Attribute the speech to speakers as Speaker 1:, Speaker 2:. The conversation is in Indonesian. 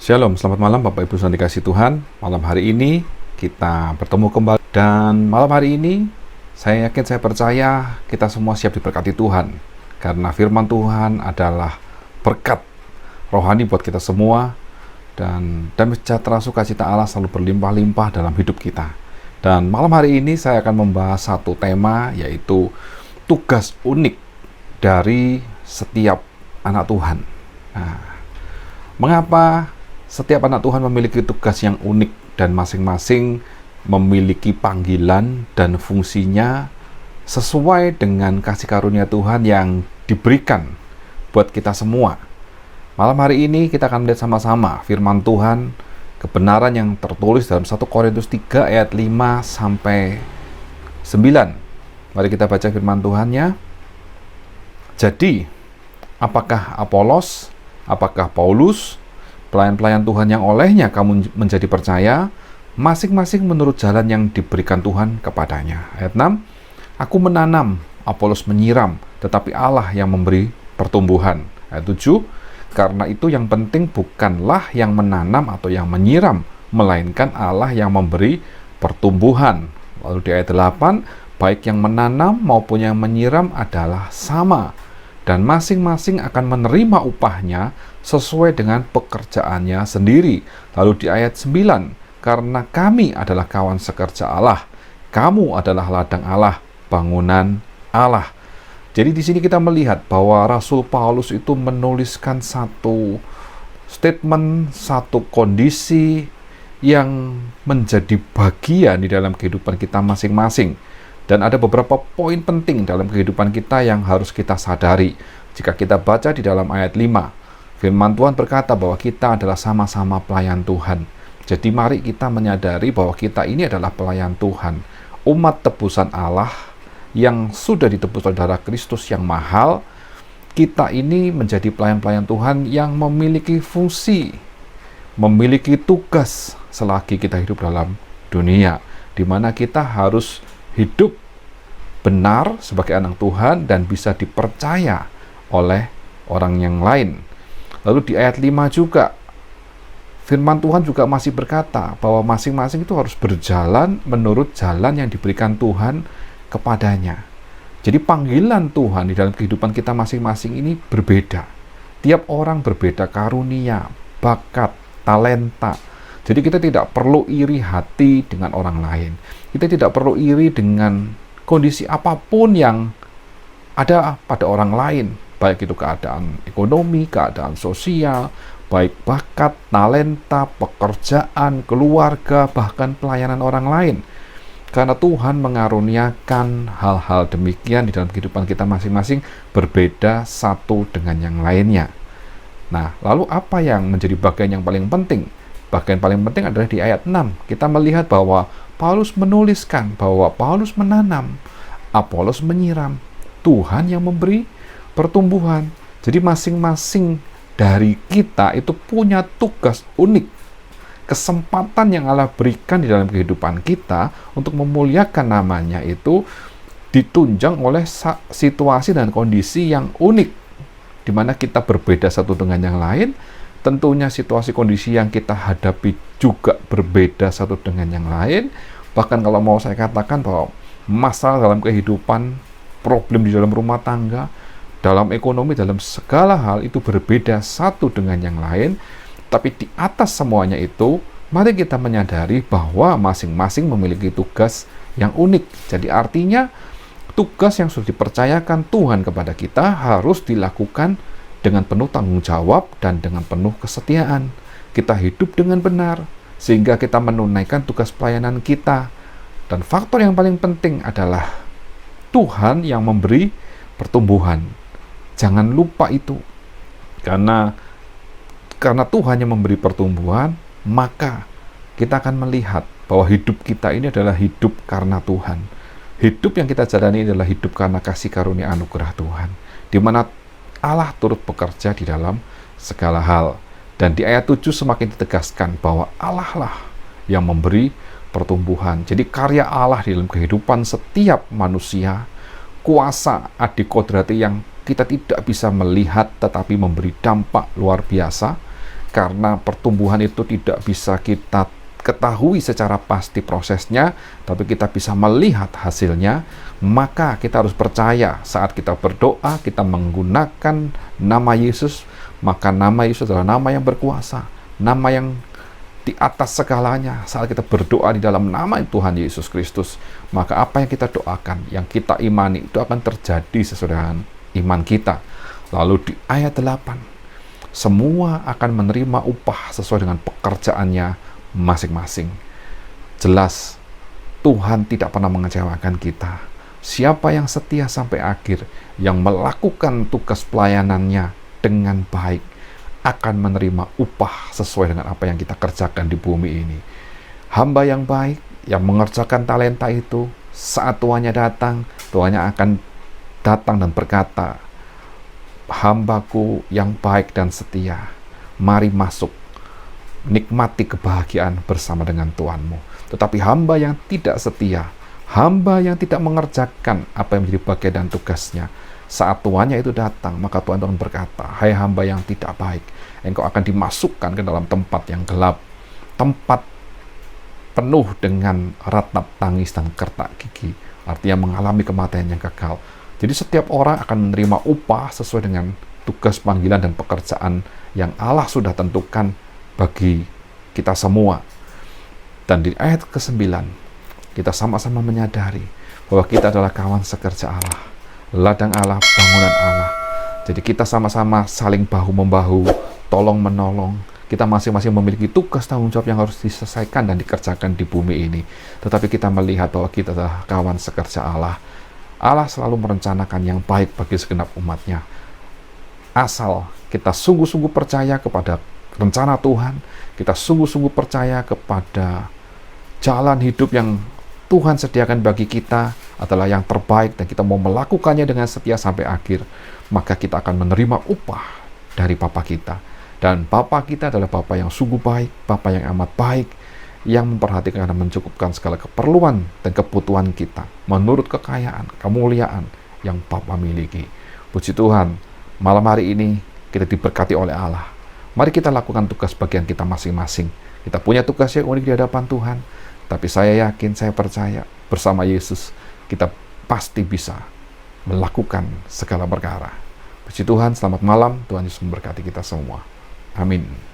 Speaker 1: Shalom, selamat malam Bapak Ibu yang dikasihi Tuhan. Malam hari ini kita bertemu kembali. Dan malam hari ini saya yakin, saya percaya kita semua siap diberkati Tuhan. Karena firman Tuhan adalah berkat rohani buat kita semua. Dan damai sejahtera sukacita Allah selalu berlimpah-limpah dalam hidup kita. Dan malam hari ini saya akan membahas satu tema, yaitu tugas unik dari setiap anak Tuhan. Nah, mengapa setiap anak Tuhan memiliki tugas yang unik dan masing-masing memiliki panggilan dan fungsinya sesuai dengan kasih karunia Tuhan yang diberikan buat kita semua. Malam hari ini kita akan melihat sama-sama firman Tuhan, kebenaran yang tertulis dalam 1 Korintus 3 ayat 5 sampai 9. Mari kita baca firman Tuhannya. Jadi, apakah Apolos, apakah Paulus, pelayan-pelayan Tuhan yang olehnya kamu menjadi percaya, masing-masing menurut jalan yang diberikan Tuhan kepadanya. Ayat 6, aku menanam, Apolos menyiram, tetapi Allah yang memberi pertumbuhan. Ayat 7, karena itu yang penting bukanlah yang menanam atau yang menyiram, melainkan Allah yang memberi pertumbuhan. Lalu di ayat 8, baik yang menanam maupun yang menyiram adalah sama, dan masing-masing akan menerima upahnya sesuai dengan pekerjaannya sendiri. Lalu di ayat 9, karena kami adalah kawan sekerja Allah, kamu adalah ladang Allah, bangunan Allah. Jadi di sini kita melihat bahwa Rasul Paulus itu menuliskan satu statement, satu kondisi yang menjadi bagian di dalam kehidupan kita masing-masing. Dan ada beberapa poin penting dalam kehidupan kita yang harus kita sadari. Jika kita baca di dalam ayat 5, firman Tuhan berkata bahwa kita adalah sama-sama pelayan Tuhan. Jadi mari kita menyadari bahwa kita ini adalah pelayan Tuhan. Umat tebusan Allah yang sudah ditebus oleh darah Kristus yang mahal. Kita ini menjadi pelayan-pelayan Tuhan yang memiliki fungsi, memiliki tugas selagi kita hidup dalam dunia, di mana kita harus hidup benar sebagai anak Tuhan dan bisa dipercaya oleh orang yang lain. Lalu di ayat 5 juga, firman Tuhan juga masih berkata bahwa masing-masing itu harus berjalan menurut jalan yang diberikan Tuhan kepadanya. Jadi panggilan Tuhan di dalam kehidupan kita masing-masing ini berbeda. Tiap orang berbeda karunia, bakat, talenta. Jadi kita tidak perlu iri hati dengan orang lain. Kita tidak perlu iri dengan kondisi apapun yang ada pada orang lain. Baik itu keadaan ekonomi, keadaan sosial, baik bakat, talenta, pekerjaan, keluarga, bahkan pelayanan orang lain. Karena Tuhan mengaruniakan hal-hal demikian di dalam kehidupan kita masing-masing berbeda satu dengan yang lainnya. Nah, lalu apa yang menjadi bagian yang paling penting? Bagian paling penting adalah di ayat 6. Kita melihat bahwa Paulus menuliskan bahwa Paulus menanam, Apolos menyiram, Tuhan yang memberi pertumbuhan. Jadi masing-masing dari kita itu punya tugas unik, kesempatan yang Allah berikan di dalam kehidupan kita untuk memuliakan namanya itu ditunjang oleh situasi dan kondisi yang unik, di mana kita berbeda satu dengan yang lain. Tentunya situasi kondisi yang kita hadapi juga berbeda satu dengan yang lain. Bahkan kalau mau saya katakan bahwa masalah dalam kehidupan, problem di dalam rumah tangga, dalam ekonomi, dalam segala hal itu berbeda satu dengan yang lain. Tapi di atas semuanya itu, mari kita menyadari bahwa masing-masing memiliki tugas yang unik. Jadi artinya, tugas yang sudah dipercayakan Tuhan kepada kita harus dilakukan dengan penuh tanggung jawab dan dengan penuh kesetiaan. Kita hidup dengan benar, sehingga kita menunaikan tugas pelayanan kita. Dan faktor yang paling penting adalah Tuhan yang memberi pertumbuhan. Jangan lupa itu. Karena Tuhan yang memberi pertumbuhan, maka kita akan melihat bahwa hidup kita ini adalah hidup karena Tuhan. Hidup yang kita jalani adalah hidup karena kasih karunia anugerah Tuhan, di mana Allah turut bekerja di dalam segala hal. Dan di ayat 7 semakin ditegaskan bahwa Allah lah yang memberi pertumbuhan. Jadi karya Allah di dalam kehidupan setiap manusia, kuasa adikodrati yang kita tidak bisa melihat tetapi memberi dampak luar biasa, karena pertumbuhan itu tidak bisa kita ketahui secara pasti prosesnya, tapi kita bisa melihat hasilnya. Maka kita harus percaya saat kita berdoa, kita menggunakan nama Yesus, maka nama Yesus adalah nama yang berkuasa, nama yang di atas segalanya. Saat kita berdoa di dalam nama Tuhan Yesus Kristus, maka apa yang kita doakan, yang kita imani, itu akan terjadi sesuai dengan iman kita. Lalu di ayat 8, semua akan menerima upah sesuai dengan pekerjaannya masing-masing. Jelas, Tuhan tidak pernah mengecewakan kita. Siapa yang setia sampai akhir, yang melakukan tugas pelayanannya dengan baik, akan menerima upah sesuai dengan apa yang kita kerjakan di bumi ini. Hamba yang baik, yang mengerjakan talenta itu, saat tuannya datang, tuannya akan datang dan berkata, "Hambaku yang baik dan setia, mari masuk, nikmati kebahagiaan bersama dengan Tuanmu." Tetapi hamba yang tidak setia, hamba yang tidak mengerjakan apa yang menjadi bagian dan tugasnya, saat tuannya itu datang, maka Tuhan akan berkata, "Hai hamba yang tidak baik, engkau akan dimasukkan ke dalam tempat yang gelap, tempat penuh dengan ratap tangis dan kertak gigi." Artinya mengalami kematian yang kekal. Jadi setiap orang akan menerima upah sesuai dengan tugas panggilan dan pekerjaan yang Allah sudah tentukan bagi kita semua. Dan di ayat ke-9, kita sama-sama menyadari bahwa kita adalah kawan sekerja Allah, ladang Allah, bangunan Allah. Jadi kita sama-sama saling bahu-membahu, tolong-menolong. Kita masing-masing memiliki tugas tanggung jawab yang harus diselesaikan dan dikerjakan di bumi ini. Tetapi kita melihat bahwa kita adalah kawan sekerja Allah. Allah selalu merencanakan yang baik bagi segenap umatnya. Asal kita sungguh-sungguh percaya kepada rencana Tuhan, kita sungguh-sungguh percaya kepada jalan hidup yang Tuhan sediakan bagi kita adalah yang terbaik, dan kita mau melakukannya dengan setia sampai akhir, maka kita akan menerima upah dari Bapa kita. Dan Bapa kita adalah Bapa yang sungguh baik, Bapa yang amat baik, yang memperhatikan dan mencukupkan segala keperluan dan kebutuhan kita menurut kekayaan, kemuliaan yang Bapa miliki. Puji Tuhan, malam hari ini kita diberkati oleh Allah. Mari kita lakukan tugas bagian kita masing-masing. Kita punya tugas yang unik di hadapan Tuhan. Tapi saya yakin, saya percaya bersama Yesus kita pasti bisa melakukan segala perkara. Puji Tuhan, selamat malam. Tuhan Yesus memberkati kita semua. Amin.